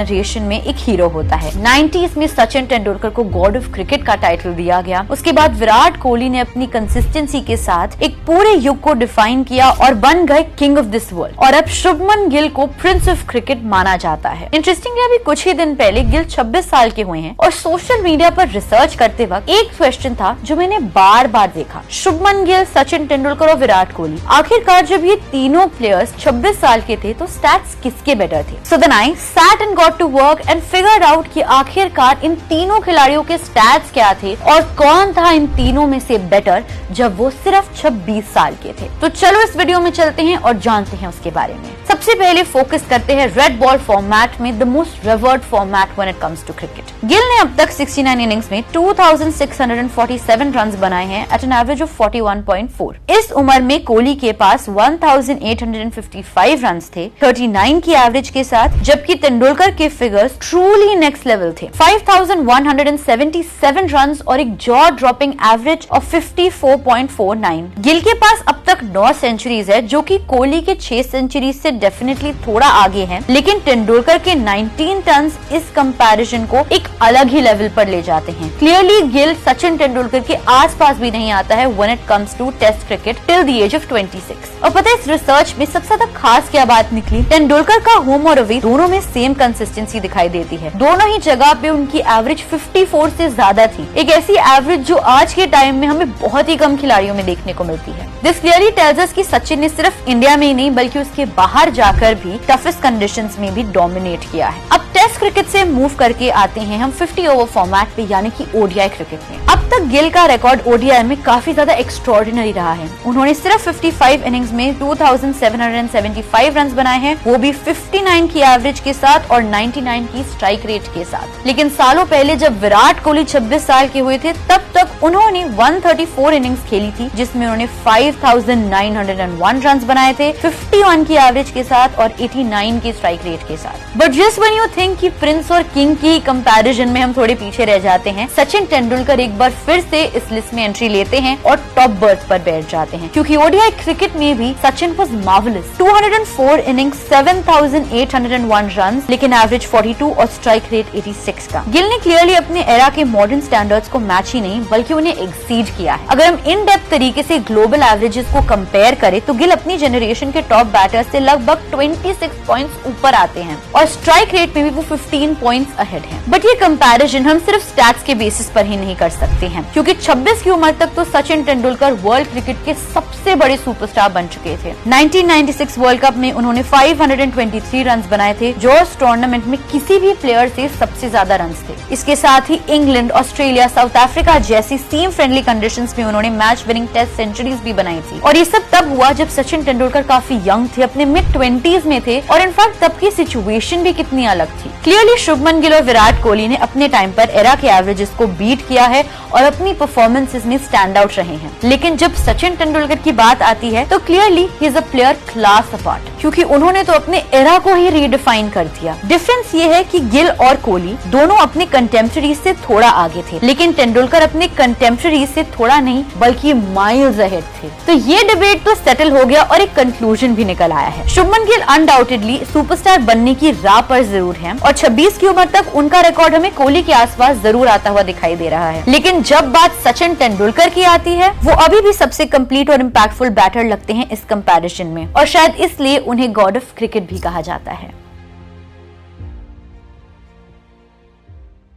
Generation में एक hero होता है। 90s में सचिन तेंदुलकर को गॉड ऑफ क्रिकेट का टाइटल दिया गया। उसके बाद विराट कोहली ने अपनी कंसिस्टेंसी के साथ एक पूरे युग को डिफाइन किया और बन गए किंग ऑफ दिस वर्ल्ड। और अब शुभमन गिल को प्रिंस ऑफ क्रिकेट माना जाता है। इंटरेस्टिंगली अभी कुछ ही दिन पहले गिल 26 साल के हुए हैं और सोशल मीडिया पर रिसर्च करते वक्त एक क्वेश्चन था जो मैंने बार बार देखा, शुभमन गिल, सचिन तेंदुलकर और विराट कोहली, आखिरकार जब ये तीनों प्लेयर्स 26 साल के थे तो स्टैट्स किसके बेटर थे? So then I sat and got to work and figured out कि आखिरकार इन तीनों खिलाड़ियों के स्टैट्स क्या थे और कौन था इन तीनों में से बेटर जब वो सिर्फ 26 साल के थे। तो चलो इस वीडियो में चलते हैं और जानते हैं उसके बारे में। सबसे पहले फोकस करते हैं रेड बॉल फॉर्मेट में, the most revered format when it comes to cricket. Gill ने अब तक 69 इनिंग्स में 2647 रन बनाए हैं एट एन एवरेज ऑफ 41.4। इस उम्र में कोहली के पास 1855 रन थे 39 की एवरेज के साथ, जबकि तेंदुलकर के फिगर्स ट्रूली नेक्स्ट लेवल थे, 5177 रन और एक jaw dropping average of 54.49। Gill के पास अब तक 9 सेंचुरीज है जो कि कोहली के 6 सेंचुरीज से डेफिनेटली थोड़ा आगे हैं, लेकिन तेंदुलकर के 19 टन्स इस कंपैरिजन को एक अलग ही लेवल पर ले जाते हैं। क्लियरली गिल सचिन तेंदुलकर के आसपास भी नहीं आता है when it comes to test cricket till the age of 26। और पता है इस रिसर्च में सबसे ज्यादा खास क्या बात निकली? तेंदुलकर का होम और अवे दोनों में सेम कंसिस्टेंसी दिखाई देती है। दोनों ही जगह पे उनकी एवरेज 54 से ज्यादा थी, एक ऐसी एवरेज जो आज के टाइम में हमें बहुत ही कम खिलाड़ियों में देखने को मिलती है। दिस क्लियरली टेल्स अस कि सचिन ने सिर्फ इंडिया में ही नहीं बल्कि उसके बाहर जाकर भी टफेस्ट कंडीशंस में भी डोमिनेट किया है। अब टेस्ट क्रिकेट से मूव करके आते हैं हम 50 ओवर फॉर्मेट पे, यानी कि ओडीआई क्रिकेट में। अब तक गिल का रिकॉर्ड ओडीआई में काफी ज्यादा एक्स्ट्राऑर्डिनरी रहा है। उन्होंने सिर्फ 55 इनिंग्स में 2775 रन बनाए हैं, वो भी 59 की एवरेज के साथ और 99 की स्ट्राइक रेट के साथ। लेकिन सालों पहले जब विराट कोहली 26 साल के हुए थे तब तक उन्होंने 134 इनिंग्स खेली थी, जिसमें उन्होंने 5901 रन बनाए थे 51 की एवरेज के साथ और 89 की स्ट्राइक रेट के साथ। But just when you think कि प्रिंस और किंग की कंपैरिजन में हम थोड़े पीछे रह जाते हैं, सचिन तेंदुलकर एक बार फिर से इस लिस्ट में एंट्री लेते हैं और टॉप बर्थ पर बैठ जाते हैं, क्योंकि ओडीआई क्रिकेट में भी Sachin was marvellous. 204 innings 7801 run, लेकिन एवरेज 42 और स्ट्राइक रेट 86 का। गिल ने क्लियरली अपने एरा के मॉडर्न स्टैंडर्ड्स को मैच ही नहीं बल्कि उन्हें एक्सीड किया है। अगर हम इन डेप्थ तरीके से ग्लोबल एवरेजेस को कंपेयर करें तो गिल अपनी जनरेशन के टॉप बैटर्स से लगभग 26 पॉइंट्स ऊपर आते हैं और स्ट्राइक रेट में भी वो 15 पॉइंट्स अहेड हैं। बट ये कंपैरिजन हम सिर्फ स्टैट्स के बेसिस पर ही नहीं कर सकते हैं, क्योंकि 26 की उम्र तक तो सचिन तेंदुलकर वर्ल्ड क्रिकेट के सबसे बड़े सुपरस्टार बन चुके थे। 1996 वर्ल्ड कप में उन्होंने 523 रन बनाए थे, जो उस टूर्नामेंट में किसी भी प्लेयर से सबसे ज्यादा रन थे। इसके साथ ही इंग्लैंड, ऑस्ट्रेलिया, साउथ अफ्रीका जैसी सीम फ्रेंडली कंडीशंस में उन्होंने मैच विनिंग टेस्ट सेंचुरीज भी बनाई थी। और ये सब तब हुआ जब सचिन तेंदुलकर काफी यंग थे, अपने मिड 20s में थे, और इनफैक्ट तब की सिचुएशन भी कितनी अलग थी। क्लियरली शुभमन गिल और विराट कोहली ने अपने टाइम पर एरा के एवरेजेस को बीट किया है और अपनी परफॉर्मेंसेस में स्टैंड आउट रहे हैं। लेकिन जब सचिन तेंदुलकर की बात आती है तो clearly he is a player class apart, क्योंकि उन्होंने तो अपने एरा को ही रीडिफाइन कर दिया। डिफरेंस ये है कि गिल और कोहली दोनों अपने कंटेम्पररीज से थोड़ा आगे थे, लेकिन तेंदुलकर अपने कंटेम्पररीज से थोड़ा नहीं बल्कि माइल्स अहेड थे। तो ये डिबेट तो सेटल हो गया और एक कंक्लूजन भी निकल आया है। शुभमन गिल अनडाउटेडली सुपरस्टार बनने की राह पर जरूर है और 26 की उम्र तक उनका रिकॉर्ड हमें कोहली के आसपास जरूर आता हुआ दिखाई दे रहा है। लेकिन जब बात सचिन तेंदुलकर की आती है, वो अभी भी सबसे कंप्लीट और इम्पैक्टफुल बैटर लगते हैं इस कंपैरिजन में, और शायद इसलिए उन्हें गॉड ऑफ क्रिकेट भी कहा जाता है।